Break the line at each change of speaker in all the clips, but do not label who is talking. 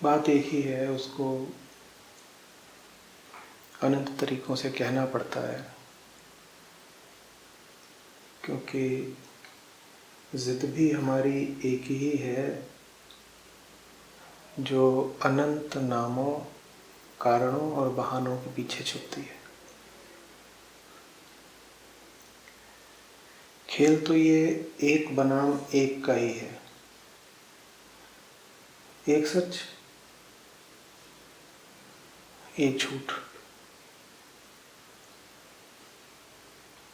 बात एक ही है, उसको अनंत तरीकों से कहना पड़ता है, क्योंकि जिद भी हमारी एक ही है जो अनंत नामों, कारणों और बहानों के पीछे छुपती है। खेल तो ये एक बनाम एक का ही है, एक सच एक झूठ।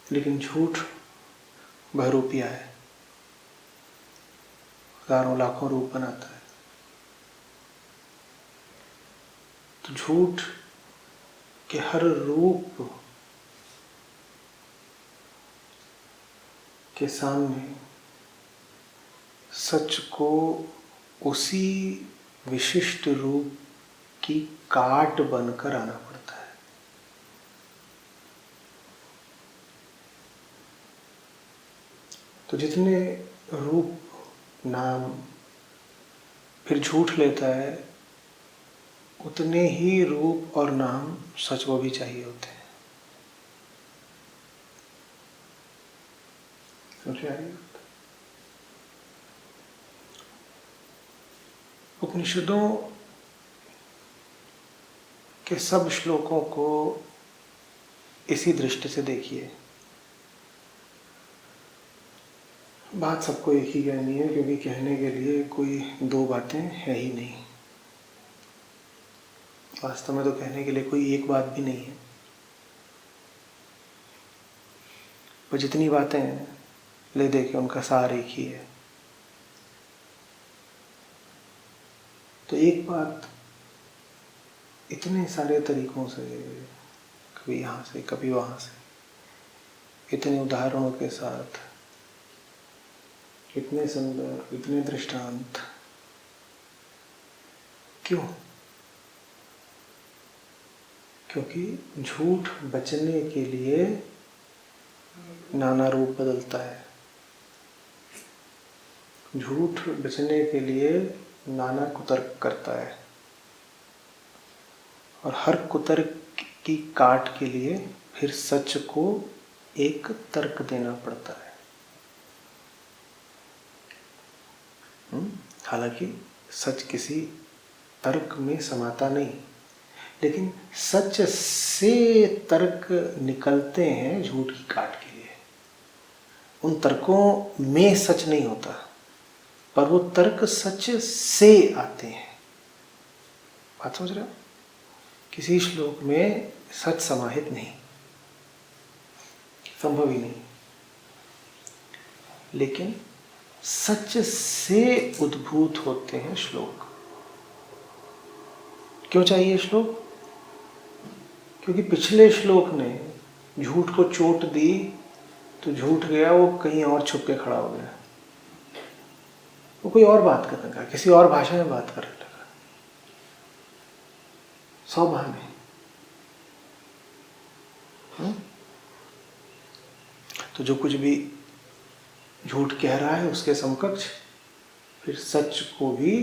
लेकिन झूठ बहुरूपिया है, हजारों लाखों रूप बनाता है। तो झूठ के हर रूप के सामने सच को उसी विशिष्ट रूप की काट बनकर आना पड़ता है। तो जितने रूप नाम फिर झूठ लेता है, उतने ही रूप और नाम सच को भी चाहिए होते हैं। समझ आ रही है? उपनिषदों के सब श्लोकों को इसी दृष्टि से देखिए। बात सबको एक ही कहनी है, क्योंकि कहने के लिए कोई दो बातें है ही नहीं। वास्तव में तो कहने के लिए कोई एक बात भी नहीं है, पर जितनी बातें हैं ले दे के उनका सार एक ही है। तो एक बात इतने सारे तरीकों से, कभी यहाँ से कभी वहाँ से, इतने उदाहरणों के साथ, इतने संदर्भ, इतने दृष्टांत, क्यों? क्योंकि झूठ बचने के लिए नाना रूप बदलता है। झूठ बचने के लिए नाना कुतर्क करता है, और हर कुतर्क की काट के लिए फिर सच को एक तर्क देना पड़ता है। हालांकि सच किसी तर्क में समाता नहीं, लेकिन सच से तर्क निकलते हैं झूठ की काट के लिए। उन तर्कों में सच नहीं होता, पर वो तर्क सच से आते हैं। बात समझ रहे हो? किसी श्लोक में सच समाहित नहीं, संभव ही नहीं, लेकिन सच से उद्भूत होते हैं श्लोक। क्यों चाहिए श्लोक? क्योंकि पिछले श्लोक ने झूठ को चोट दी तो झूठ गया, वो कहीं और छुप के खड़ा हो गया, वो कोई और बात करने लगा, किसी और भाषा में बात करने लगा, 100 बहाने। तो जो कुछ भी झूठ कह रहा है उसके समकक्ष फिर सच को भी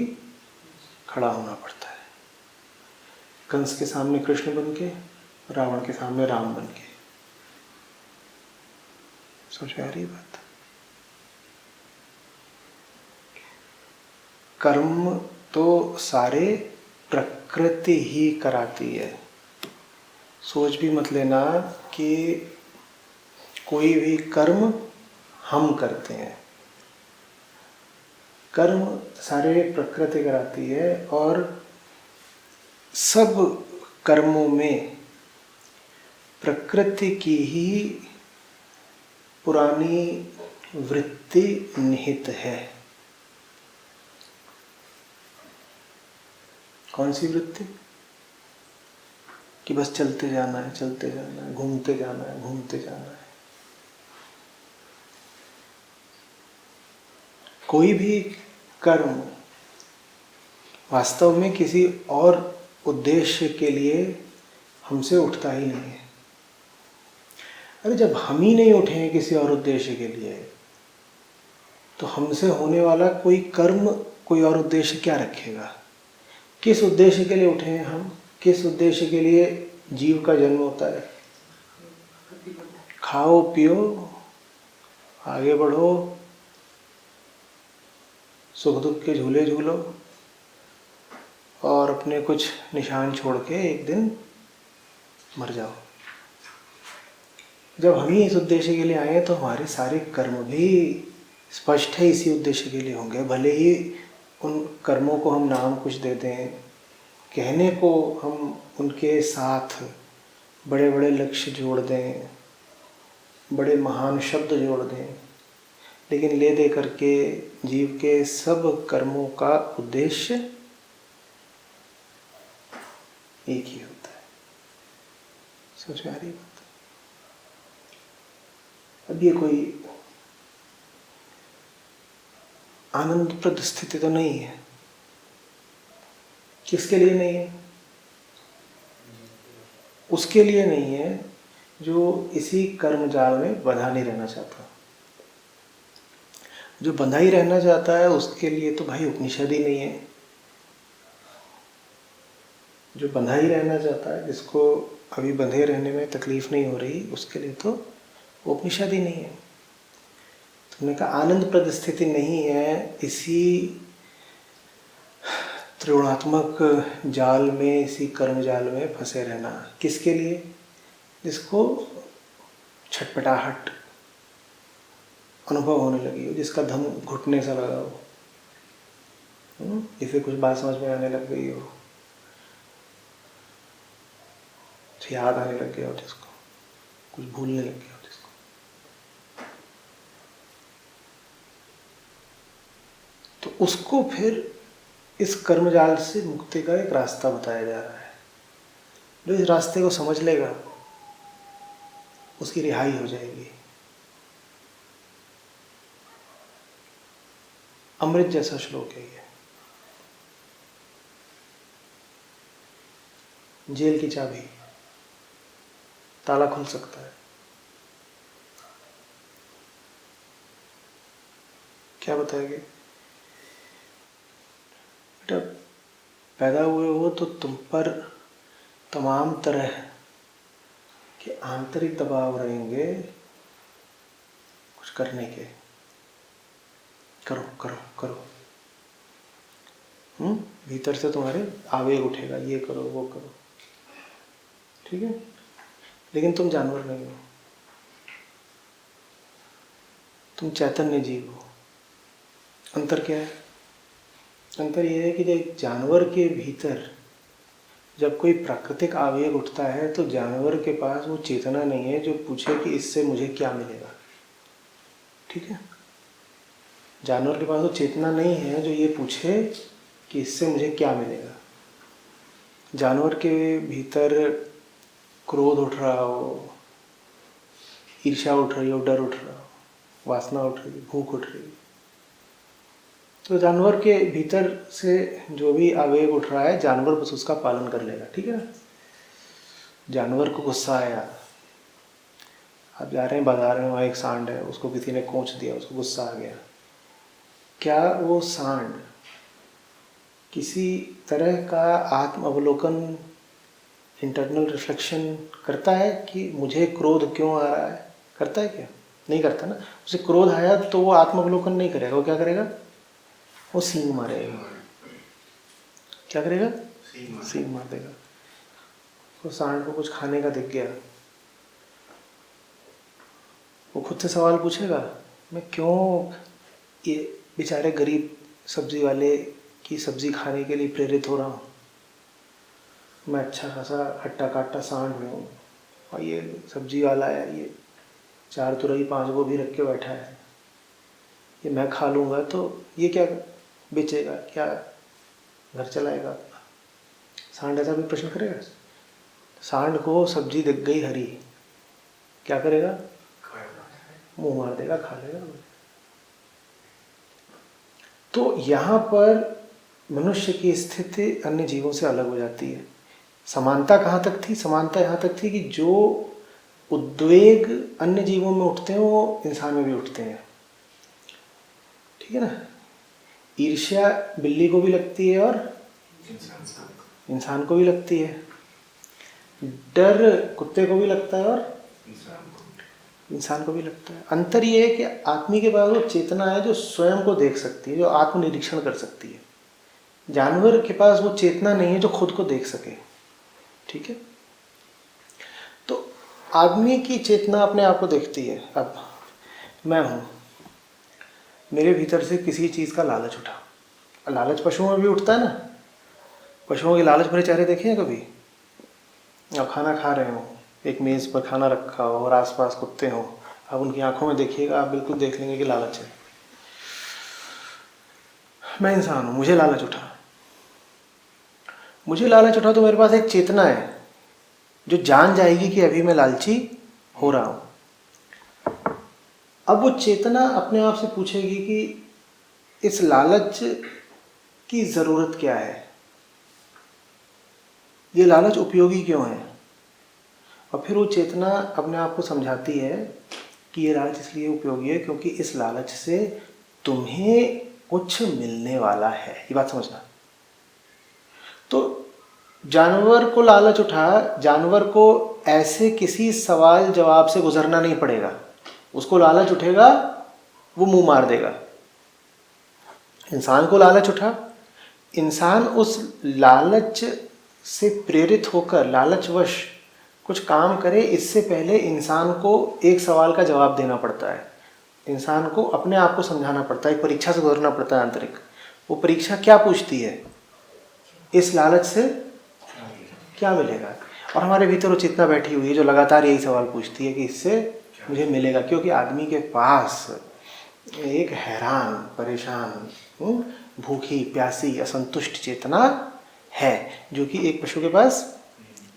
खड़ा होना पड़ता है। कंस के सामने कृष्ण बन के, रावण के सामने राम बन के। समझ में आ रही बात? कर्म तो सारे प्रकृति ही कराती है। सोच भी मत लेना कि कोई भी कर्म हम करते हैं। कर्म सारे प्रकृति कराती है, और सब कर्मों में प्रकृति की ही पुरानी वृत्ति निहित है। कौन सी वृत्ति? कि बस चलते जाना है, चलते जाना है, घूमते जाना है, घूमते जाना है। कोई भी कर्म वास्तव में किसी और उद्देश्य के लिए हमसे उठता ही नहीं है। अरे जब हम ही नहीं उठे हैं किसी और उद्देश्य के लिए, तो हमसे होने वाला कोई कर्म कोई और उद्देश्य क्या रखेगा? किस उद्देश्य के लिए उठे हैं हम, किस उद्देश्य के लिए जीव का जन्म होता है? खाओ पियो, आगे बढ़ो, सुख दुख के झूले झूलो और अपने कुछ निशान छोड़ के एक दिन मर जाओ। जब हम ही इस उद्देश्य के लिए आए तो हमारे सारे कर्म भी स्पष्ट है इसी उद्देश्य के लिए होंगे। भले ही उन कर्मों को हम नाम कुछ दे दें, कहने को हम उनके साथ बड़े बड़े लक्ष्य जोड़ दें, बड़े महान शब्द जोड़ दें, लेकिन ले दे करके जीव के सब कर्मों का उद्देश्य एक ही होता है। समझ में आ रही बात? अब ये कोई आनंदप्रद स्थिति तो नहीं है। किसके लिए नहीं है? उसके लिए नहीं है जो इसी कर्म जाल में बंधा नहीं रहना चाहता। जो बंधा ही रहना चाहता है उसके लिए तो भाई उपनिषद ही नहीं है। जो बंधा ही रहना चाहता है, जिसको अभी बंधे रहने में तकलीफ नहीं हो रही, उसके लिए तो उपनिषद ही नहीं है। तुमने कहा आनंदप्रद स्थिति नहीं है इसी त्रिगुणात्मक जाल में, इसी कर्म जाल में फंसे रहना। किसके लिए? जिसको छटपटाहट अनुभव होने लगी हो, जिसका दम घुटने सा लगा हो, जिसे कुछ बात समझ में आने लग गई हो, याद आने लग गया हो, जिसको कुछ भूलने लग गया हो, जिसको तो उसको फिर इस कर्मजाल से मुक्ति का एक रास्ता बताया जा रहा है। जो इस रास्ते को समझ लेगा उसकी रिहाई हो जाएगी। अमृत जैसा श्लोक है ये। जेल की चाबी, ताला खुल सकता है। क्या बताएंगे? बेटा पैदा हुए हो तो तुम पर तमाम तरह के आंतरिक दबाव रहेंगे कुछ करने के। करो करो करो, भीतर से तुम्हारे आवेग उठेगा, ये करो वो करो, ठीक है। लेकिन तुम जानवर नहीं हो, तुम चैतन्य जीव हो। अंतर क्या है? अंतर यह है कि जब जानवर के भीतर जब कोई प्राकृतिक आवेग उठता है तो जानवर के पास वो चेतना नहीं है जो पूछे कि इससे मुझे क्या मिलेगा, ठीक है। जानवर के पास वो चेतना नहीं है जो ये पूछे कि इससे मुझे क्या मिलेगा। जानवर के भीतर क्रोध उठ रहा हो, ईर्ष्या उठ रही हो, डर उठ रहा हो, वासना उठ रही है, भूख उठ रही है, तो जानवर के भीतर से जो भी आवेग उठ रहा है जानवर बस उसका पालन कर लेगा, ठीक है ना। जानवर को गुस्सा आया, आप जा रहे हैं बाजार में, वहाँ एक सांड है, उसको किसी ने कोंच दिया, उसको गुस्सा आ गया। क्या वो सांड किसी तरह का आत्म अवलोकन, इंटरनल रिफ्लेक्शन करता है कि मुझे क्रोध क्यों आ रहा है? करता है क्या? नहीं करता ना। उसे क्रोध आया तो वो आत्म अवलोकन नहीं करेगा। वो क्या करेगा? वो सींग मारेगा। क्या करेगा? सींग मार देगा। वो सांड को कुछ खाने का दिख गया, वो खुद से सवाल पूछेगा, मैं क्यों ये बेचारे गरीब सब्जी वाले की सब्जी खाने के लिए प्रेरित हो रहा हूँ? मैं अच्छा खासा हट्टा काटा सांड हूँ और ये सब्जी वाला है, ये 4 तुरई 5 गोभी रख के बैठा है, ये मैं खा लूँगा तो ये क्या बेचेगा, क्या घर चलाएगा? सांड ऐसा भी प्रश्न करेगा? सांड को सब्जी दिख गई हरी, क्या करेगा? मुंह मार देगा, खा लेगा। तो यहाँ पर मनुष्य की स्थिति अन्य जीवों से अलग हो जाती है। समानता कहाँ तक थी? समानता यहाँ तक थी कि जो उद्वेग अन्य जीवों में उठते हैं वो इंसान में भी उठते हैं, ठीक है ना। ईर्ष्या बिल्ली को भी लगती है और इंसान को भी लगती है। डर कुत्ते को भी लगता है और इंसान को भी लगता है। अंतर ये है कि आदमी के पास वो चेतना है जो स्वयं को देख सकती है, जो आत्मनिरीक्षण कर सकती है। जानवर के पास वो चेतना नहीं है जो खुद को देख सके। ठीक है, तो आदमी की चेतना अपने आप को देखती है। अब मैं हूं, मेरे भीतर से किसी चीज का लालच उठा। लालच पशुओं में भी उठता है ना। पशुओं के लालच भरे चेहरे देखे हैं कभी? आप खाना खा रहे हो, एक मेज पर खाना रखा हो और आसपास कुत्ते हो, आप उनकी आंखों में देखिएगा, आप बिल्कुल देख लेंगे कि लालच है। मैं इंसान हूं, मुझे लालच उठा। मुझे लालच उठा तो मेरे पास एक चेतना है जो जान जाएगी कि अभी मैं लालची हो रहा हूं। अब वो चेतना अपने आप से पूछेगी कि इस लालच की जरूरत क्या है, ये लालच उपयोगी क्यों है। और फिर वो चेतना अपने आप को समझाती है कि ये लालच इसलिए उपयोगी है क्योंकि इस लालच से तुम्हें कुछ मिलने वाला है। ये बात समझना। तो जानवर को लालच उठा, जानवर को ऐसे किसी सवाल जवाब से गुजरना नहीं पड़ेगा। उसको लालच उठेगा, वो मुंह मार देगा। इंसान को लालच उठा, इंसान उस लालच से प्रेरित होकर लालचवश कुछ काम करे, इससे पहले इंसान को एक सवाल का जवाब देना पड़ता है। इंसान को अपने आप को समझाना पड़ता है, एक परीक्षा से गुजरना पड़ता है आंतरिक। वो परीक्षा क्या पूछती है, इस लालच से क्या मिलेगा। और हमारे भीतर वो चेतना बैठी हुई है जो लगातार यही सवाल पूछती है कि इससे मुझे मिलेगा। क्योंकि आदमी के पास एक हैरान, परेशान, भूखी, प्यासी, असंतुष्ट चेतना है जो कि एक पशु के पास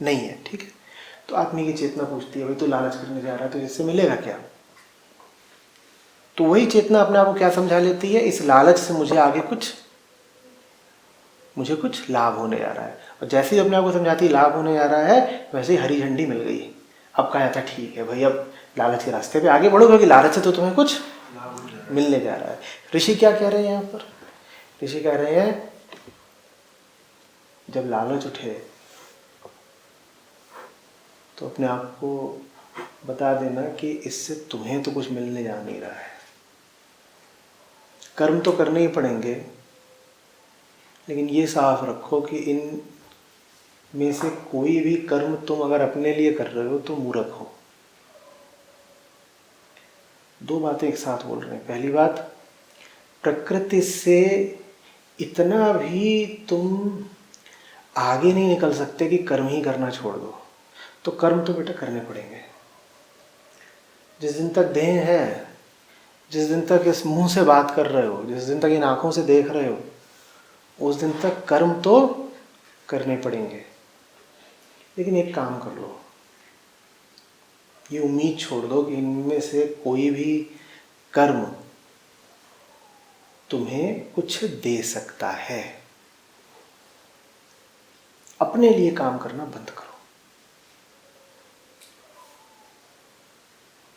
नहीं है। ठीक है, तो आदमी की चेतना पूछती है, भाई तू लालच करने जा रहा है तो इससे मिलेगा क्या। तो वही चेतना अपने आप को क्या समझा लेती है, इस लालच से मुझे आगे मुझे कुछ लाभ होने जा रहा है। और जैसे ही अपने आप को समझाती लाभ होने जा रहा है, वैसे ही हरी झंडी मिल गई। अब कहा जाता ठीक है भाई, अब लालच के रास्ते पे आगे बढ़ो क्योंकि लालच से तो तुम्हें कुछ मिलने जा रहा है। ऋषि क्या कह रहे हैं यहाँ पर? ऋषि कह रहे हैं जब लालच उठे तो अपने आप को बता देना कि इससे तुम्हें तो कुछ मिलने जा नहीं रहा है। कर्म तो करने ही पड़ेंगे, लेकिन ये साफ रखो कि इन में से कोई भी कर्म तुम अगर अपने लिए कर रहे हो तो मूर्ख हो। दो बातें एक साथ बोल रहे हैं। पहली बात, प्रकृति से इतना भी तुम आगे नहीं निकल सकते कि कर्म ही करना छोड़ दो। तो कर्म तो बेटा करने पड़ेंगे। जिस दिन तक देह है, जिस दिन तक इस मुंह से बात कर रहे हो, जिस दिन तक इन आंखों से देख रहे हो, उस दिन तक कर्म तो करने पड़ेंगे। लेकिन एक काम कर लो, ये उम्मीद छोड़ दो कि इनमें से कोई भी कर्म तुम्हें कुछ दे सकता है। अपने लिए काम करना बंद करो।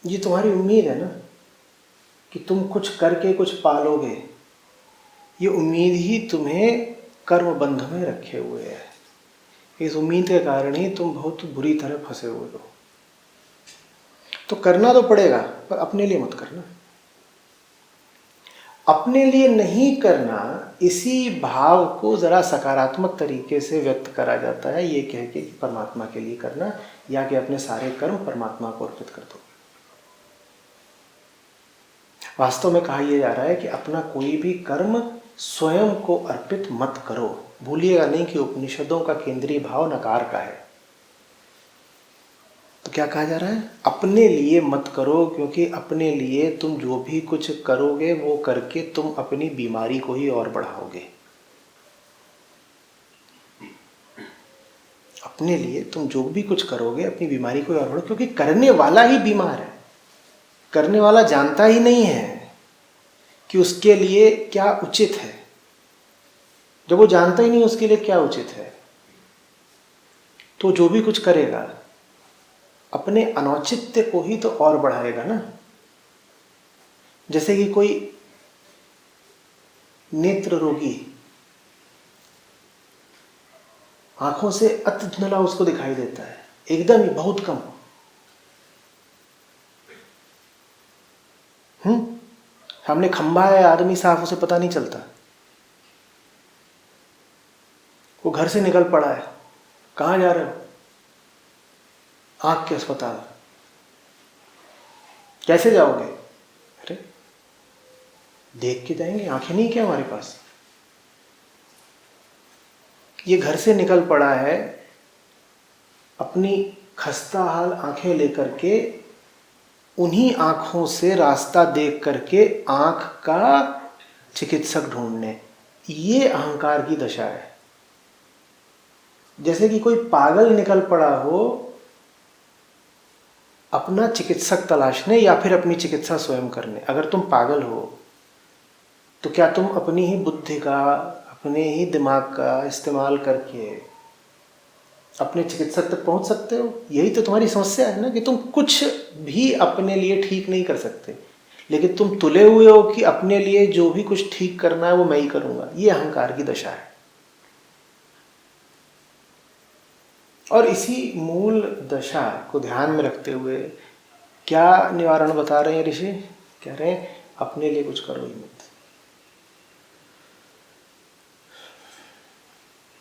ये तुम्हारी उम्मीद है ना कि तुम कुछ करके कुछ पालोगे। ये उम्मीद ही तुम्हें कर्म बंध में रखे हुए है। इस उम्मीद के कारण ही तुम बहुत बुरी तरह फंसे हुए हो। तो करना तो पड़ेगा, पर अपने लिए मत करना। अपने लिए नहीं करना, इसी भाव को जरा सकारात्मक तरीके से व्यक्त करा जाता है, ये कह के परमात्मा के लिए करना, या कि अपने सारे कर्म परमात्मा को अर्पित कर दो। वास्तव में कहा यह जा रहा है कि अपना कोई भी कर्म स्वयं को अर्पित मत करो। भूलिएगा नहीं कि उपनिषदों का केंद्रीय भाव नकार का है। तो क्या कहा जा रहा है? अपने लिए मत करो, क्योंकि अपने लिए तुम जो भी कुछ करोगे वो करके तुम अपनी बीमारी को ही और बढ़ाओगे। अपने लिए तुम जो भी कुछ करोगे अपनी बीमारी को और बढ़ाओ, क्योंकि करने वाला ही बीमार है। करने वाला जानता ही नहीं है कि उसके लिए क्या उचित है। जब वो जानता ही नहीं उसके लिए क्या उचित है, तो जो भी कुछ करेगा अपने अनौचित्य को ही तो और बढ़ाएगा ना। जैसे कि कोई नेत्र रोगी आंखों से अति धुंधला उसको दिखाई देता है, एकदम ही बहुत कम। सामने खंबा है, आदमी साफ, उसे पता नहीं चलता। वो घर से निकल पड़ा है, कहाँ जा रहे हो? आंख के अस्पताल। कैसे जाओगे? अरे देख के जाएंगे, आंखें नहीं क्या हमारे पास? ये घर से निकल पड़ा है अपनी खस्ता हाल आंखें लेकर के, उन्हीं आंखों से रास्ता देख करके आंख का चिकित्सक ढूंढने। ये अहंकार की दशा है। जैसे कि कोई पागल निकल पड़ा हो अपना चिकित्सक तलाशने या फिर अपनी चिकित्सा स्वयं करने। अगर तुम पागल हो तो क्या तुम अपनी ही बुद्धि का, अपने ही दिमाग का इस्तेमाल करके अपने चिकित्सक तक पहुंच सकते हो? यही तो तुम्हारी समस्या है ना, कि तुम कुछ भी अपने लिए ठीक नहीं कर सकते, लेकिन तुम तुले हुए हो कि अपने लिए जो भी कुछ ठीक करना है वो मैं ही करूंगा। ये अहंकार की दशा है। और इसी मूल दशा को ध्यान में रखते हुए क्या निवारण बता रहे हैं ऋषि? कह रहे हैं अपने लिए कुछ करो ही मत।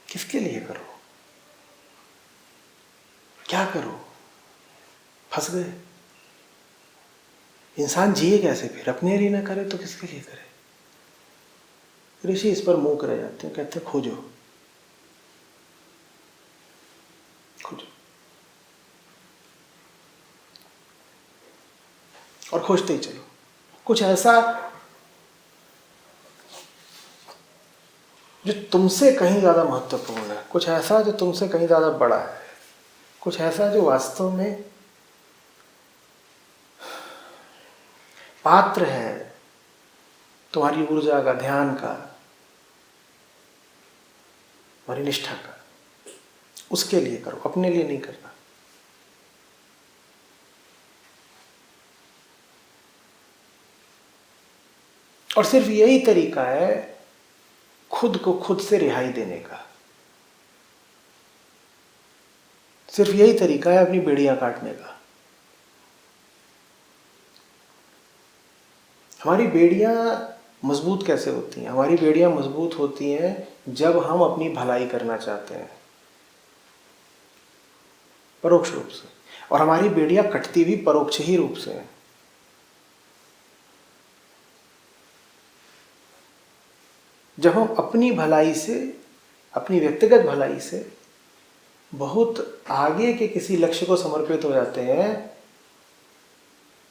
किसके लिए करो? क्या करो? फंस गए। इंसान जिए कैसे फिर? अपने लिए ना करे तो किसके लिए करे? ऋषि इस पर मूक रह जाते हैं, कहते हैं खोजो खोजो। और खोजते ही चलो। कुछ ऐसा जो तुमसे कहीं ज़्यादा महत्वपूर्ण है, कुछ ऐसा जो तुमसे कहीं ज़्यादा बड़ा है, कुछ ऐसा जो वास्तव में पात्र है तुम्हारी ऊर्जा का, ध्यान का, तुम्हारी निष्ठा का। उसके लिए करो, अपने लिए नहीं करना। और सिर्फ यही तरीका है खुद को खुद से रिहाई देने का। सिर्फ यही तरीका है अपनी बेड़ियां काटने का। हमारी बेड़ियां मजबूत कैसे होती हैं? हमारी बेड़ियां मजबूत होती हैं जब हम अपनी भलाई करना चाहते हैं, परोक्ष रूप से। और हमारी बेड़ियां कटती भी परोक्ष ही रूप से हैं। जब हम अपनी भलाई से, अपनी व्यक्तिगत भलाई से बहुत आगे के किसी लक्ष्य को समर्पित हो जाते हैं,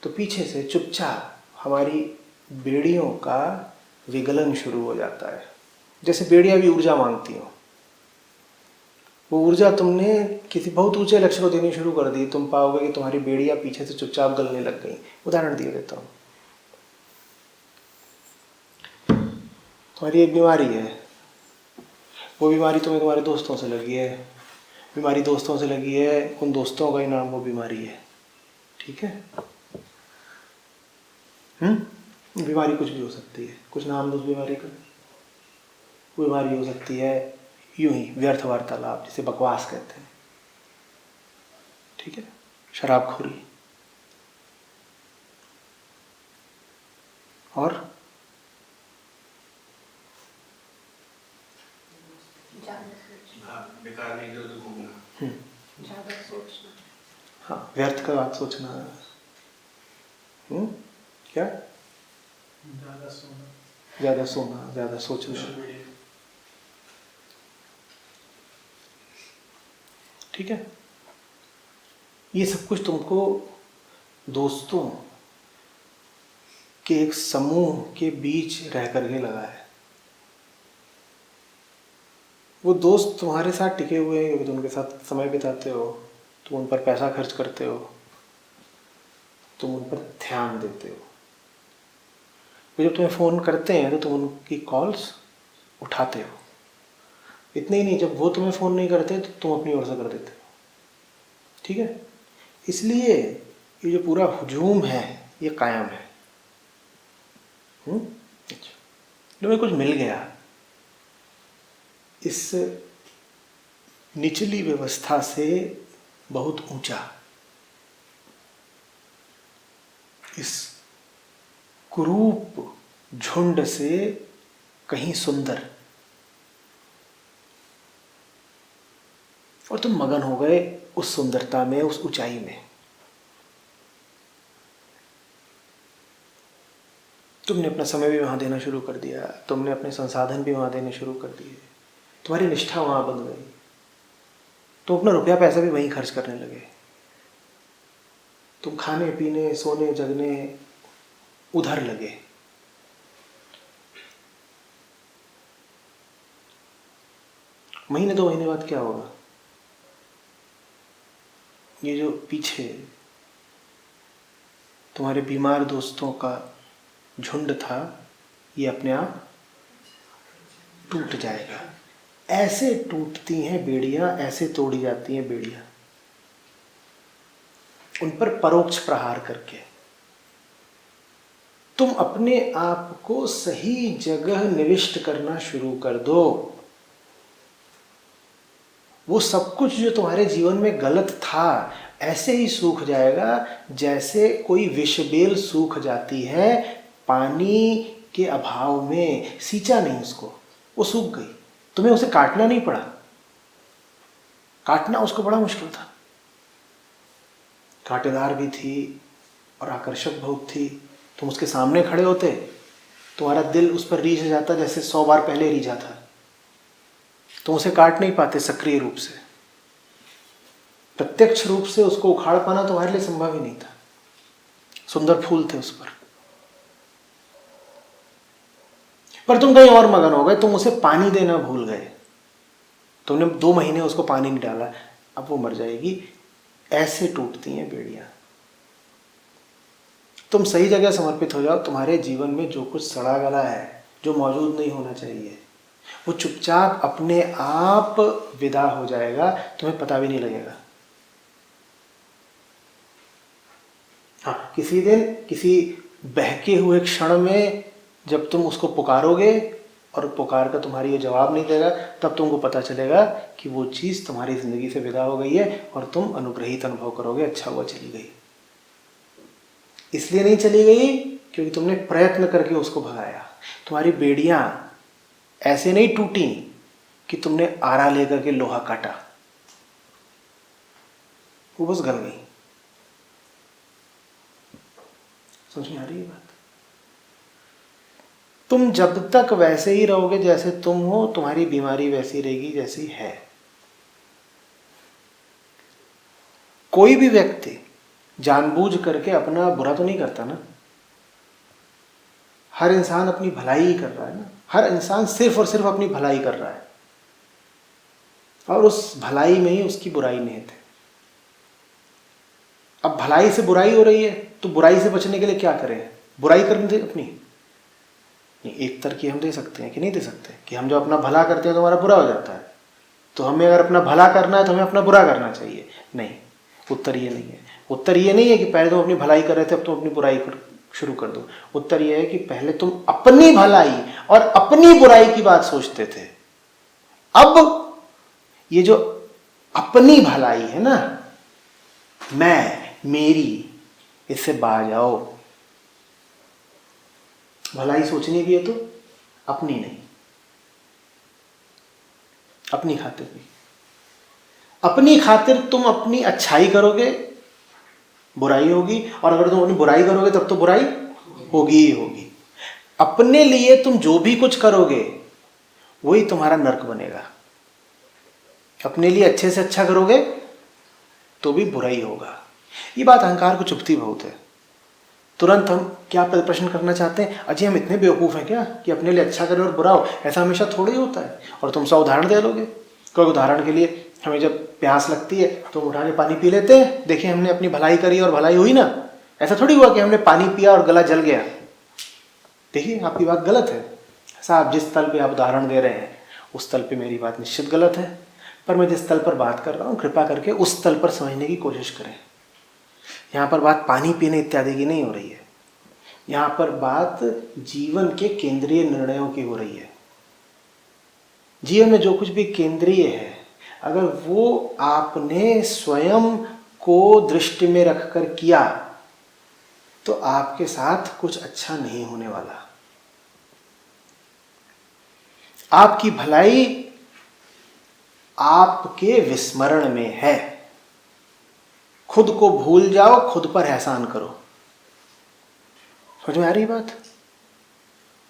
तो पीछे से चुपचाप हमारी बेड़ियों का विगलन शुरू हो जाता है। जैसे बेड़ियां भी ऊर्जा मांगती हो, वो ऊर्जा तुमने किसी बहुत ऊंचे लक्ष्य को देनी शुरू कर दी, तुम पाओगे कि तुम्हारी बेड़ियां पीछे से चुपचाप गलने लग गई। उदाहरण दिए देता हूँ। तुम्हारी एक बीमारी है, वो बीमारी तुम्हें तुम्हारे दोस्तों से लगी है, बीमारी दोस्तों से लगी है, उन दोस्तों का ही नाम वो बीमारी है, ठीक है? बीमारी कुछ भी हो सकती है, कुछ नाम दो उस बीमारी का। बीमारी हो सकती है यूं ही व्यर्थ वार्तालाप, जिसे बकवास कहते हैं, ठीक है? शराबखोरी, और
बेकार नहीं इधर उधर घूमना, ज़्यादा सोचना।
हाँ, व्यर्थ का बात सोचना। क्या?
ज़्यादा सोना,
ज़्यादा सोना, ज़्यादा सोचना, ठीक है? ये सब कुछ तुमको दोस्तों के एक समूह के बीच रह करके लगा है। वो दोस्त तुम्हारे साथ टिके हुए हैं क्योंकि तुम उनके साथ समय बिताते हो, तुम उन पर पैसा खर्च करते हो, तुम उन पर ध्यान देते हो। वो जब तुम्हें फ़ोन करते हैं तो तुम उनकी कॉल्स उठाते हो। इतने ही नहीं, जब वो तुम्हें फ़ोन नहीं करते तो तुम अपनी ओर से कर देते हो, ठीक है? इसलिए ये जो पूरा हुजूम है ये कायम है। अच्छा, तुम्हें कुछ मिल गया, इस निचली व्यवस्था से बहुत ऊंचा, इस कुरूप झुंड से कहीं सुंदर, और तुम मगन हो गए उस सुंदरता में, उस ऊंचाई में। तुमने अपना समय भी वहां देना शुरू कर दिया, तुमने अपने संसाधन भी वहां देने शुरू कर दिए, तुम्हारी निष्ठा वहां बन गई, तुम अपना रुपया पैसा भी वहीं खर्च करने लगे, तुम खाने पीने सोने जगने उधर लगे। महीने 2 महीने बाद क्या होगा? ये जो पीछे तुम्हारे बीमार दोस्तों का झुंड था, ये अपने आप टूट जाएगा। ऐसे टूटती हैं बेड़ियां, ऐसे तोड़ी जाती हैं बेड़ियां, उन पर परोक्ष प्रहार करके। तुम अपने आप को सही जगह निविष्ट करना शुरू कर दो। वो सब कुछ जो तुम्हारे जीवन में गलत था ऐसे ही सूख जाएगा जैसे कोई विषबेल सूख जाती है पानी के अभाव में। सींचा नहीं उसको, वो सूख गई, तुम्हें उसे काटना नहीं पड़ा। काटना उसको बड़ा मुश्किल था, कांटेदार भी थी और आकर्षक बहुत थी। तुम उसके सामने खड़े होते, तुम्हारा दिल उस पर रीझ जाता जैसे 100 बार पहले रीझा था। तुम उसे काट नहीं पाते सक्रिय रूप से, प्रत्यक्ष रूप से उसको उखाड़ पाना तुम्हारे लिए संभव ही नहीं था। सुंदर फूल थे उस पर तुम कहीं और मगन हो गए, तुम उसे पानी देना भूल गए। तुमने 2 महीने उसको पानी नहीं डाला, अब वो मर जाएगी। ऐसे टूटती हैं बेड़ियां। तुम सही जगह समर्पित हो जाओ, तुम्हारे जीवन में जो कुछ सड़ा गला है, जो मौजूद नहीं होना चाहिए, वो चुपचाप अपने आप विदा हो जाएगा, तुम्हें पता भी नहीं लगेगा। हाँ, किसी दिन किसी बहके हुए क्षण में जब तुम उसको पुकारोगे और पुकार कर तुम्हारी ये जवाब नहीं देगा, तब तुमको पता चलेगा कि वो चीज़ तुम्हारी ज़िंदगी से विदा हो गई है और तुम अनुग्रहित अनुभव करोगे, अच्छा हुआ चली गई। इसलिए नहीं चली गई क्योंकि तुमने प्रयत्न करके उसको भगाया। तुम्हारी बेड़ियां ऐसे नहीं टूटी कि तुमने आरा लेकर के लोहा काटा, वो बस गल गई। समझ में आ रही है बात? तुम जब तक वैसे ही रहोगे जैसे तुम हो, तुम्हारी बीमारी वैसी रहेगी जैसी है। कोई भी व्यक्ति जानबूझ करके अपना बुरा तो नहीं करता ना। हर इंसान अपनी भलाई ही कर रहा है ना। हर इंसान सिर्फ और सिर्फ अपनी भलाई कर रहा है और उस भलाई में ही उसकी बुराई निहित है। अब भलाई से बुराई हो रही है तो बुराई से बचने के लिए क्या करें? बुराई करनी थी अपनी। एक तरकीब हम दे सकते हैं कि नहीं दे सकते कि हम जो अपना भला करते हैं तो हमारा बुरा हो जाता है, तो हमें अगर अपना भला करना है तो हमें अपना बुरा करना चाहिए। नहीं, उत्तर ये नहीं है। उत्तर ये नहीं है कि पहले तुम अपनी भलाई कर रहे थे अब तुम अपनी बुराई शुरू कर दो। उत्तर ये है कि पहले तुम अपनी भलाई और अपनी बुराई की बात सोचते थे, अब ये जो अपनी भलाई है ना, मैं मेरी, इससे बाहर जाओ। भलाई सोचनी भी है तो अपनी नहीं, अपनी खातिर भी। अपनी खातिर तुम अपनी अच्छाई करोगे, बुराई होगी, और अगर तुम अपनी बुराई करोगे तब तो बुराई होगी ही होगी। अपने लिए तुम जो भी कुछ करोगे वही तुम्हारा नर्क बनेगा। अपने लिए अच्छे से अच्छा करोगे तो भी बुराई होगा। ये बात अहंकार को चुभती बहुत है। तुरंत हम क्या प्रश्न करना चाहते हैं, अजय हम इतने बेवकूफ़ हैं क्या कि अपने लिए अच्छा करें और बुरा हो? ऐसा हमेशा थोड़ा ही होता है। और तुम 100 उदाहरण दे लोगे। कोई उदाहरण के लिए हमें जब प्यास लगती है तो उठा के पानी पी लेते हैं, देखिए हमने अपनी भलाई करी और भलाई हुई ना। ऐसा थोड़ी हुआ कि हमने पानी पिया और गला जल गया। देखिए आपकी बात गलत है। साहब जिस तल पे आप उदाहरण दे रहे हैं उस तल पे मेरी बात निश्चित गलत है, पर मैं जिस तल पर बात कर रहा हूँ कृपा करके उस तल पर समझने की कोशिश करें। यहाँ पर बात पानी पीने इत्यादि की नहीं हो रही है, यहाँ पर बात जीवन के केंद्रीय निर्णयों की हो रही है। जीवन में जो कुछ भी केंद्रीय है, अगर वो आपने स्वयं को दृष्टि में रखकर किया तो आपके साथ कुछ अच्छा नहीं होने वाला। आपकी भलाई आपके विस्मरण में है। खुद को भूल जाओ, खुद पर एहसान करो। समझ में आ रही बात?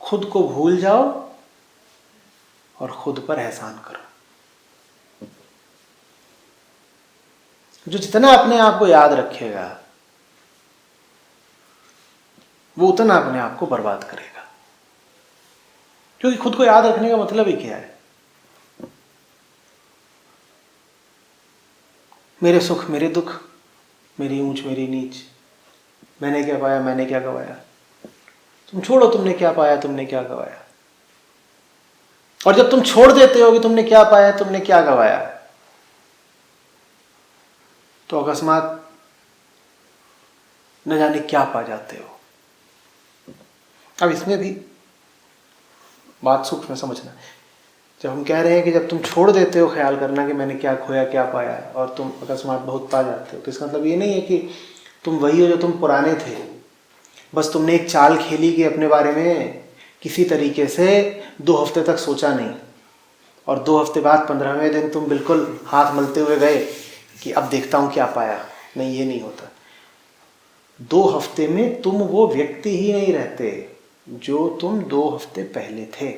खुद को भूल जाओ और खुद पर एहसान करो। जो जितना अपने आप को याद रखेगा वो उतना अपने आप को बर्बाद करेगा। क्योंकि खुद को याद रखने का मतलब ही क्या है? मेरे सुख मेरे दुख, मेरी ऊंच मेरी नीच, मैंने क्या पाया मैंने क्या गवाया। तुम छोड़ो, तुमने क्या पाया तुमने क्या गवाया। और जब तुम छोड़ देते हो कि तुमने क्या पाया तुमने क्या गवाया, तो अकस्मात न जाने क्या पा जाते हो। अब इसमें भी बात सूक्ष्म समझना। जब हम कह रहे हैं कि जब तुम छोड़ देते हो ख्याल करना कि मैंने क्या खोया क्या पाया और तुम अकस्मात बहुत पा जाते हो, तो इसका मतलब ये नहीं है कि तुम वही हो जो तुम पुराने थे। बस तुमने एक चाल खेली कि अपने बारे में किसी तरीके से 2 हफ्ते तक सोचा नहीं, और 2 हफ्ते बाद 15वें दिन तुम बिल्कुल हाथ मलते हुए गए कि अब देखता हूँ क्या पाया। नहीं, ये नहीं होता। 2 हफ्ते में तुम वो व्यक्ति ही नहीं रहते जो तुम 2 हफ्ते पहले थे।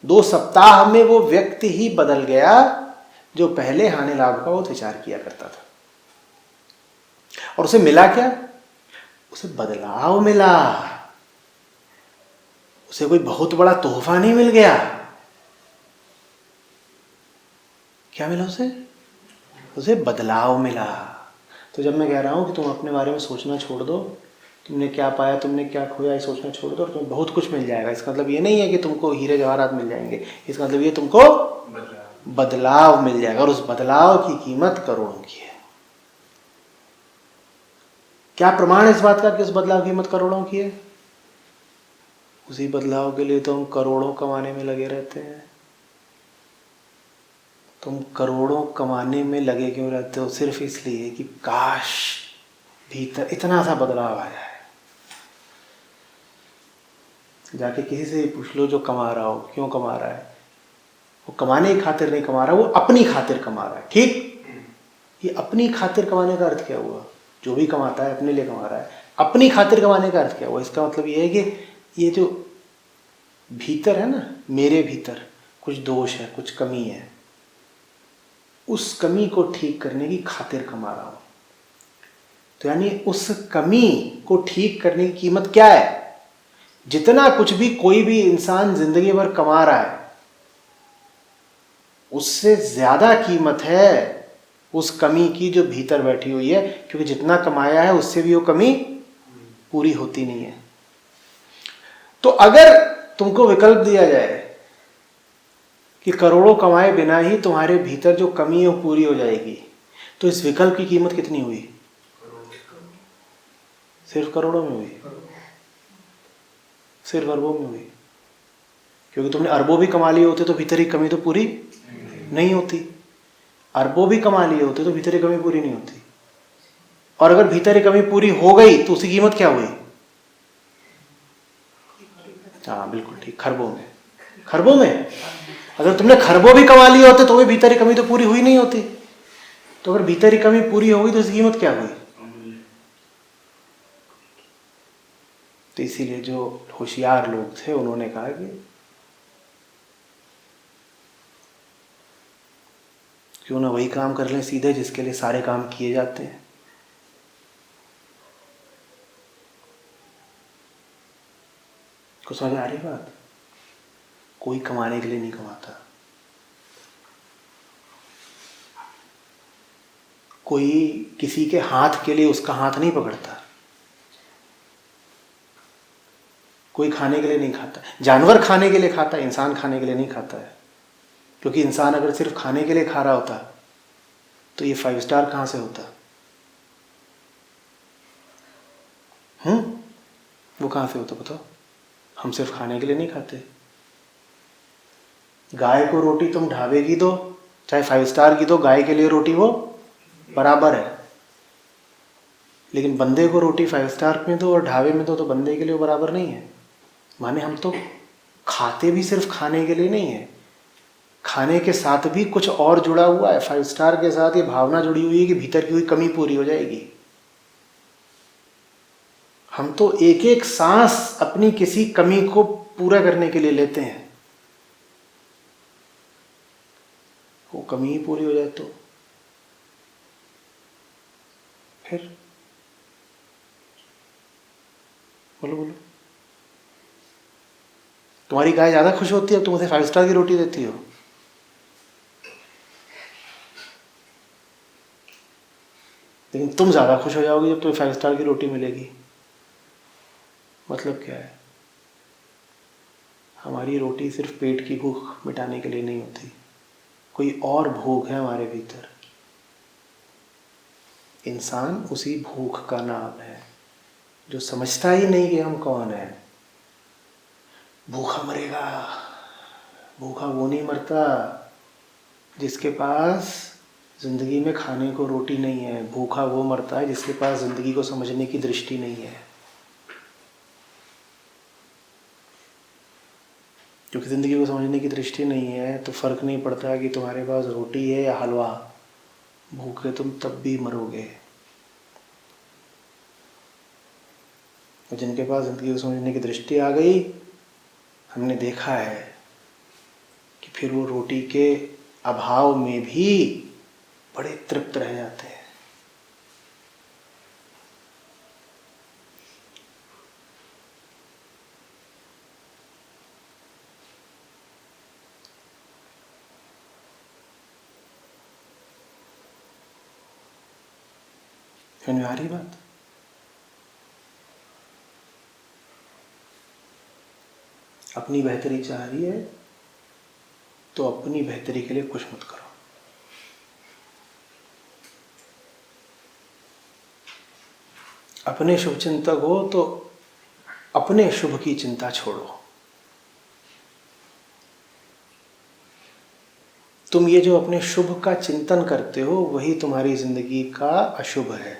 2 सप्ताह में वो व्यक्ति ही बदल गया जो पहले हानि लाभ का बहुत विचार किया करता था। और उसे मिला क्या? उसे बदलाव मिला। उसे कोई बहुत बड़ा तोहफा नहीं मिल गया। क्या मिला उसे? उसे बदलाव मिला। तो जब मैं कह रहा हूं कि तुम अपने बारे में सोचना छोड़ दो, तुमने क्या पाया तुमने क्या खोया, ये सोचना छोड़ दो और तुम्हें बहुत कुछ मिल जाएगा, इसका मतलब ये नहीं है कि तुमको हीरे जवाहरात मिल जाएंगे। इसका मतलब ये तुमको बदलाव मिल जाएगा, और उस बदलाव की कीमत करोड़ों की है। क्या प्रमाण इस बात का कि उस बदलाव की कीमत करोड़ों की है? उसी बदलाव के लिए तो हम करोड़ों कमाने में लगे रहते हैं। तुम करोड़ों कमाने में लगे क्यों रहते हो? सिर्फ इसलिए कि काश भीतर इतना सा बदलाव आया है। जाके किसी से पूछ लो जो कमा रहा हो, क्यों कमा रहा है? वो कमाने की खातिर नहीं कमा रहा, वो अपनी खातिर कमा रहा है। ठीक, ये अपनी खातिर कमाने का अर्थ क्या हुआ? जो भी कमाता है अपने लिए कमा रहा है। अपनी खातिर कमाने का अर्थ क्या हुआ? इसका मतलब ये है कि ये जो भीतर है ना, मेरे भीतर कुछ दोष है, कुछ कमी है, उस कमी को ठीक करने की खातिर कमा रहा हूं। तो यानी उस कमी को ठीक करने की कीमत क्या है? जितना कुछ भी कोई भी इंसान जिंदगी भर कमा रहा है उससे ज्यादा कीमत है उस कमी की जो भीतर बैठी हुई है, क्योंकि जितना कमाया है उससे भी वो कमी पूरी होती नहीं है। तो अगर तुमको विकल्प दिया जाए कि करोड़ों कमाए बिना ही तुम्हारे भीतर जो कमी है वो पूरी हो जाएगी, तो इस विकल्प की कीमत कितनी हुई? सिर्फ करोड़ों में हुई? सिर्फ अरबों में हुई? क्योंकि तुमने अरबों भी कमा लिए होते तो भीतर की कमी तो पूरी नहीं होती। अरबों भी कमा लिए होते तो भीतर की कमी पूरी नहीं होती। और अगर भीतर की कमी पूरी हो गई तो उसकी कीमत क्या हुई? हाँ बिल्कुल ठीक, खरबों में। खरबों में अगर तुमने खरबों भी कमा लिए होते तो भी भीतर की कमी तो पूरी हुई नहीं होती। तो अगर भीतर की कमी पूरी हो गई तो उसकी कीमत क्या हुई? तो इसीलिए जो होशियार लोग थे उन्होंने कहा कि क्यों ना वही काम कर लें सीधे जिसके लिए सारे काम किए जाते हैं। को समझ आ रही बात? कोई कमाने के लिए नहीं कमाता, कोई किसी के हाथ के लिए उसका हाथ नहीं पकड़ता, कोई खाने के लिए नहीं खाता। जानवर खाने के लिए खाता है, इंसान खाने के लिए नहीं खाता है। क्योंकि इंसान अगर सिर्फ खाने के लिए खा रहा होता तो ये 5 स्टार कहां से होता? वो कहां से होता बताओ? हम सिर्फ खाने के लिए नहीं खाते। गाय को रोटी तुम ढाबे की दो, चाहे 5 स्टार की दो, गाय के लिए रोटी वो बराबर है। लेकिन बंदे को रोटी 5 स्टार में दो और ढाबे में दो तो बंदे के लिए वो बराबर नहीं है। माने हम तो खाते भी सिर्फ खाने के लिए नहीं है, खाने के साथ भी कुछ और जुड़ा हुआ है। 5 स्टार के साथ ये भावना जुड़ी हुई है कि भीतर की हुई कमी पूरी हो जाएगी। हम तो एक एक सांस अपनी किसी कमी को पूरा करने के लिए लेते हैं, वो कमी ही पूरी हो जाए तो फिर बोलो बोलो, तुम्हारी गाय ज्यादा खुश होती है तुम उसे 5 स्टार की रोटी देती हो? लेकिन तुम ज्यादा खुश हो जाओगी जब तुम्हें 5 स्टार की रोटी मिलेगी। मतलब क्या है? हमारी रोटी सिर्फ पेट की भूख मिटाने के लिए नहीं होती, कोई और भूख है हमारे भीतर। इंसान उसी भूख का नाम है जो समझता ही नहीं कि हम कौन है। भूखा मरेगा, भूखा वो नहीं मरता जिसके पास जिंदगी में खाने को रोटी नहीं है। भूखा वो मरता है जिसके पास जिंदगी को समझने की दृष्टि नहीं है। क्योंकि जिंदगी को समझने की दृष्टि नहीं है तो फर्क नहीं पड़ता कि तुम्हारे पास रोटी है या हलवा, भूखे तुम तब भी मरोगे। और जिनके पास जिंदगी को समझने की दृष्टि आ गई, हमने देखा है कि फिर वो रोटी के अभाव में भी बड़े तृप्त रह जाते हैं। समझ में आ रही बात? अपनी बेहतरी चाह रही है तो अपनी बेहतरी के लिए कुछ मत करो। अपने शुभ चिंतक हो तो अपने शुभ की चिंता छोड़ो। तुम ये जो अपने शुभ का चिंतन करते हो वही तुम्हारी जिंदगी का अशुभ है।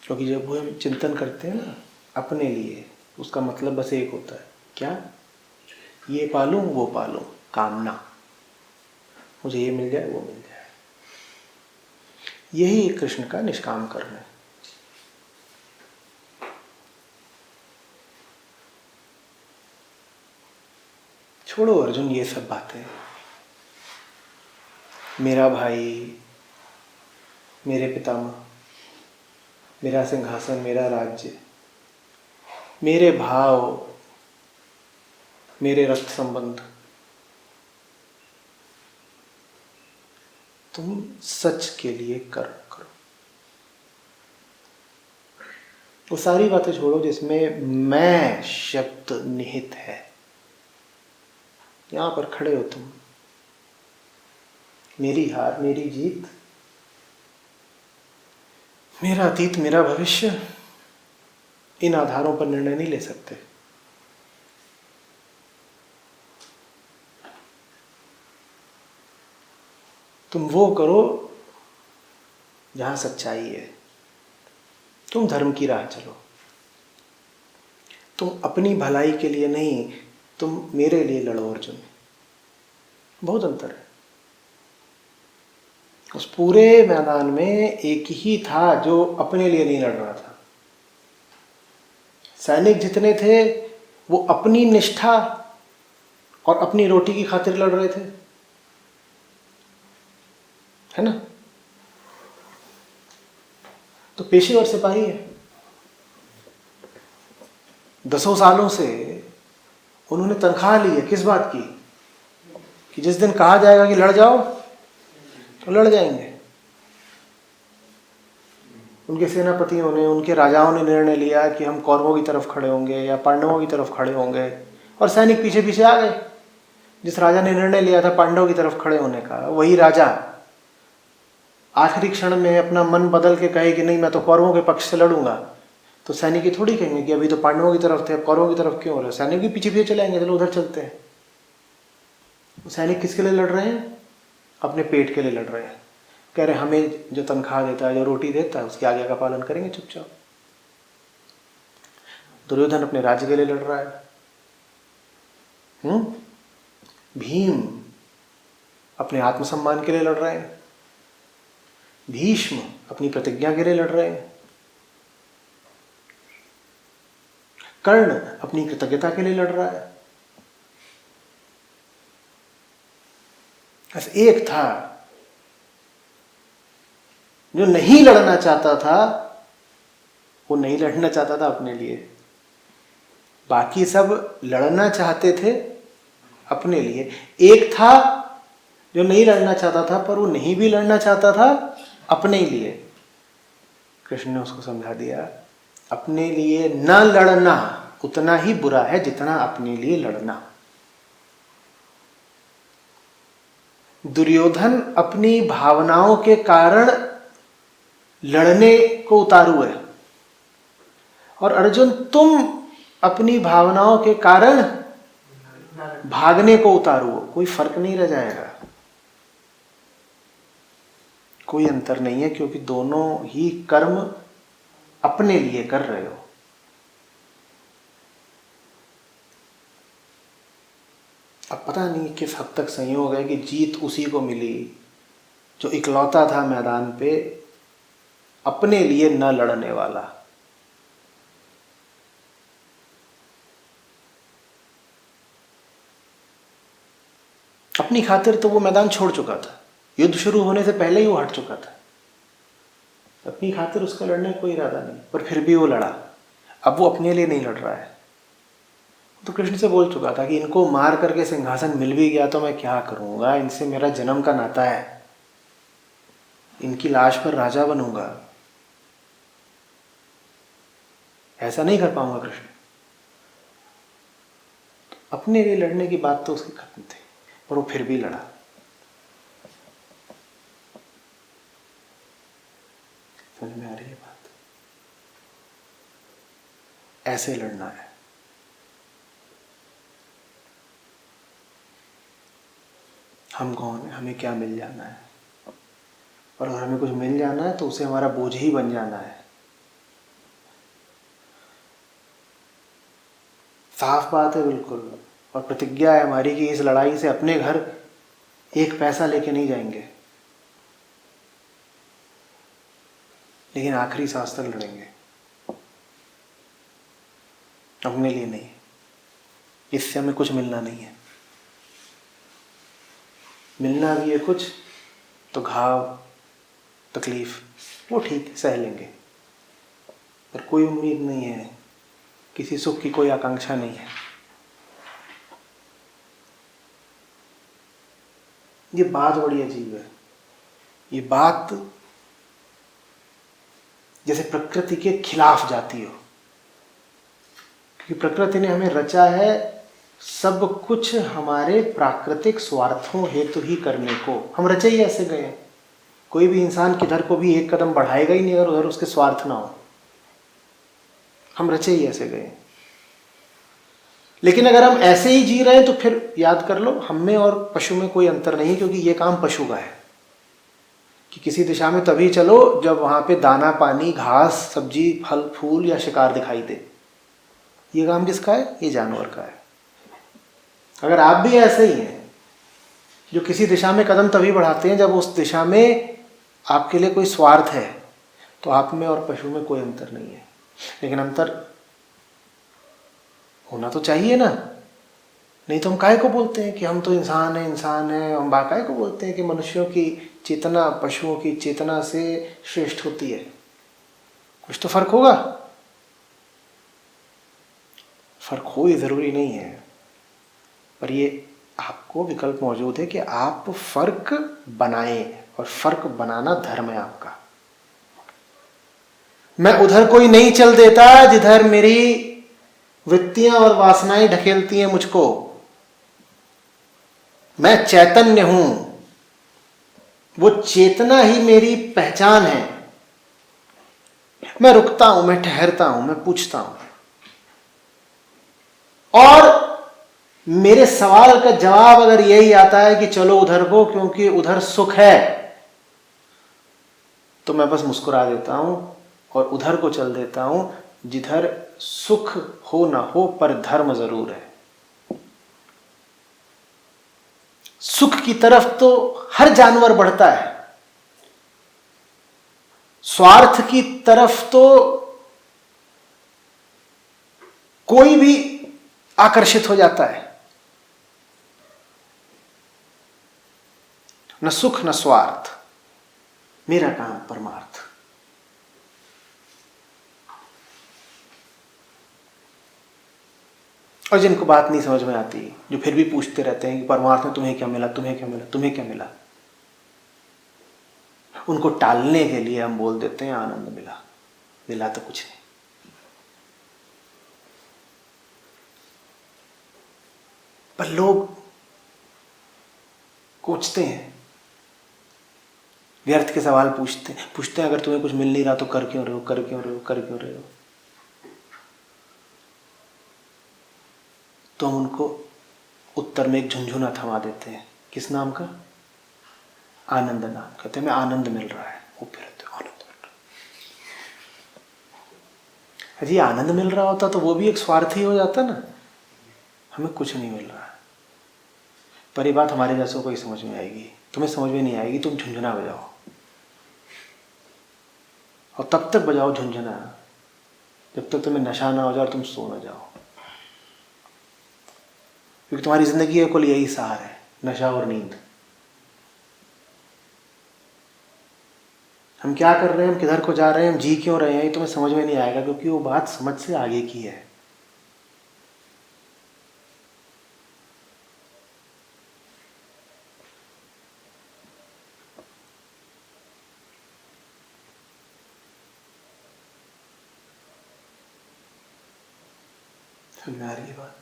क्योंकि जब वो हम चिंतन करते हैं ना अपने लिए, उसका मतलब बस एक होता है, क्या? ये पालूं वो पालूं, कामना, मुझे ये मिल जाए वो मिल जाए। यही कृष्ण का निष्काम कर्म है। छोड़ो अर्जुन ये सब बातें। मेरा भाई, मेरे पितामह, मेरा सिंहासन, मेरा राज्य, मेरे भाव, मेरे रक्त संबंध, तुम सच के लिए कर्म करो। वो सारी बातें छोड़ो जिसमें मैं शब्द निहित है। यहां पर खड़े हो तुम, मेरी हार, मेरी जीत, मेरा अतीत, मेरा भविष्य, इन आधारों पर निर्णय नहीं ले सकते। तुम वो करो जहां सच्चाई है। तुम धर्म की राह चलो। तुम अपनी भलाई के लिए नहीं, तुम मेरे लिए लड़ो अर्जुन। बहुत अंतर है। उस पूरे मैदान में एक ही था जो अपने लिए नहीं लड़ रहा था। सैनिक जितने थे वो अपनी निष्ठा और अपनी रोटी की खातिर लड़ रहे थे, है ना? तो पेशेवर सिपाही है। 10 सालों से उन्होंने तनख्वाह ली है किस बात की? कि जिस दिन कहा जाएगा कि लड़ जाओ तो लड़ जाएंगे। उनके सेनापतियों ने, उनके राजाओं ने निर्णय लिया कि हम कौरवों की तरफ खड़े होंगे या पांडवों की तरफ खड़े होंगे, और सैनिक पीछे पीछे आ गए। जिस राजा ने निर्णय लिया था पांडवों की तरफ खड़े होने का, वही राजा आखिरी क्षण में अपना मन बदल के कहे कि नहीं मैं तो कौरवों के पक्ष से लड़ूंगा, तो सैनिक ही थोड़ी कहेंगे कि अभी तो पांडवों की तरफ थे, अब कौरवों की तरफ क्यों हो रहे? सैनिक भी पीछे पीछे चले आएंगे, चलो उधर चलते हैं। सैनिक किसके लिए लड़ रहे हैं? अपने पेट के लिए लड़ रहे हैं। कह रहे हमें जो तनख्वाह देता है, जो रोटी देता है, उसकी आज्ञा का पालन करेंगे चुपचाप। दुर्योधन अपने राज्य के लिए लड़ रहा है। भीम अपने आत्मसम्मान के लिए लड़ रहे हैं। भीष्म अपनी प्रतिज्ञा के लिए लड़ रहे हैं। कर्ण अपनी कृतज्ञता के लिए लड़ रहा है। बस एक था जो नहीं लड़ना चाहता था, वो नहीं लड़ना चाहता था अपने लिए। बाकी सब लड़ना चाहते थे अपने लिए। एक था जो नहीं लड़ना चाहता था, पर वो नहीं भी लड़ना चाहता था अपने लिए। कृष्ण ने उसको समझा दिया, अपने लिए न लड़ना उतना ही बुरा है जितना अपने लिए लड़ना। दुर्योधन अपनी भावनाओं के कारण लड़ने को उतारू है, और अर्जुन तुम अपनी भावनाओं के कारण भागने को उतारू हो। कोई फर्क नहीं रह जाएगा, कोई अंतर नहीं है, क्योंकि दोनों ही कर्म अपने लिए कर रहे हो। अब पता नहीं किस हद तक संयोग है कि जीत उसी को मिली जो इकलौता था मैदान पे अपने लिए न लड़ने वाला। अपनी खातिर तो वो मैदान छोड़ चुका था, युद्ध शुरू होने से पहले ही वो हट चुका था। अपनी खातिर उसका लड़ने का कोई इरादा नहीं, पर फिर भी वो लड़ा। अब वो अपने लिए नहीं लड़ रहा है। तो कृष्ण से बोल चुका था कि इनको मार करके सिंहासन मिल भी गया तो मैं क्या करूंगा, इनसे मेरा जन्म का नाता है, इनकी लाश पर राजा बनूंगा, ऐसा नहीं कर पाऊंगा कृष्ण। अपने लिए लड़ने की बात तो उसकी खत्म थी, पर वो फिर भी लड़ा। समझ में आ रही है बात? ऐसे लड़ना है। हम कौन है, हमें क्या मिल जाना है, और अगर हमें कुछ मिल जाना है तो उसे हमारा बोझ ही बन जाना है। साफ बात है बिल्कुल। और प्रतिज्ञा है हमारी कि इस लड़ाई से अपने घर एक पैसा लेके नहीं जाएंगे, लेकिन आखिरी सांस तक लड़ेंगे, अपने लिए नहीं। इससे हमें कुछ मिलना नहीं है। मिलना भी है कुछ तो घाव, तकलीफ, वो ठीक सह लेंगे, पर कोई उम्मीद नहीं है, किसी सुख की कोई आकांक्षा नहीं है। ये बात बड़ी अजीब है। ये बात जैसे प्रकृति के खिलाफ जाती हो, क्योंकि प्रकृति ने हमें रचा है सब कुछ हमारे प्राकृतिक स्वार्थों हेतु ही करने को। हम रचे ही ऐसे गए हैं। कोई भी इंसान किधर को भी एक कदम बढ़ाएगा ही नहीं अगर उधर उसके स्वार्थ ना हो। हम रचे ही ऐसे गए। लेकिन अगर हम ऐसे ही जी रहे हैं तो फिर याद कर लो, हम में और पशु में कोई अंतर नहीं, क्योंकि ये काम पशु का है कि किसी दिशा में तभी चलो जब वहां पे दाना पानी, घास, सब्जी, फल फूल या शिकार दिखाई दे। ये काम किसका है? ये जानवर का है। अगर आप भी ऐसे ही हैं जो किसी दिशा में कदम तभी बढ़ाते हैं जब उस दिशा में आपके लिए कोई स्वार्थ है, तो आप में और पशु में कोई अंतर नहीं है। लेकिन अंतर होना तो चाहिए ना, नहीं तो हम काहे को बोलते हैं कि हम तो इंसान हैं। हम काहे को बोलते हैं कि मनुष्यों की चेतना पशुओं की चेतना से श्रेष्ठ होती है। कुछ तो फर्क होगा। फर्क हो ये जरूरी नहीं है, पर ये आपको विकल्प मौजूद है कि आप फर्क बनाएं, और फर्क बनाना धर्म है आपका। मैं उधर कोई नहीं चल देता जिधर मेरी वृत्तियां और वासनाएं ढकेलती हैं मुझको। मैं चैतन्य हूं, वो चेतना ही मेरी पहचान है। मैं रुकता हूं, मैं ठहरता हूं, मैं पूछता हूं, और मेरे सवाल का जवाब अगर यही आता है कि चलो उधर को क्योंकि उधर सुख है, तो मैं बस मुस्कुरा देता हूं और उधर को चल देता हूं जिधर सुख हो ना हो पर धर्म जरूर है। सुख की तरफ तो हर जानवर बढ़ता है, स्वार्थ की तरफ तो कोई भी आकर्षित हो जाता है। न सुख न स्वार्थ, मेरा काम परमार्थ। और जिनको बात नहीं समझ में आती, जो फिर भी पूछते रहते हैं कि परमार्थ में तुम्हें क्या मिला, तुम्हें क्या मिला, तुम्हें क्या मिला, उनको टालने के लिए हम बोल देते हैं आनंद मिला। मिला तो कुछ नहीं। पर लोग कोचते हैं, व्यर्थ के सवाल पूछते हैं अगर तुम्हें कुछ मिल नहीं रहा तो कर क्यों रहे हो, कर क्यों रहे हो, कर क्यों रहे हो। तो हम उनको उत्तर में एक झुंझुना थमा देते हैं। किस नाम का? आनंद नाम। कहते हैं हमें आनंद मिल रहा है। वो फिर आनंद मिल रहा है। जी आनंद मिल रहा होता तो वो भी एक स्वार्थ ही हो जाता ना। हमें कुछ नहीं मिल रहा है। पर ये बात हमारे जैसों को ही समझ में आएगी, तुम्हें समझ में नहीं आएगी। तुम झुंझुना बजाओ और तब तक बजाओ झुंझुना जब तक तुम्हें नशा ना हो जाए और तुम सो ना जाओ। क्योंकि तुम्हारी जिंदगी का कुल यही सार है, नशा और नींद। हम क्या कर रहे हैं, हम किधर को जा रहे हैं, हम जी क्यों रहे हैं, ये तुम्हें समझ में नहीं आएगा, क्योंकि वो बात समझ से आगे की है। समझ में आ रही है बात?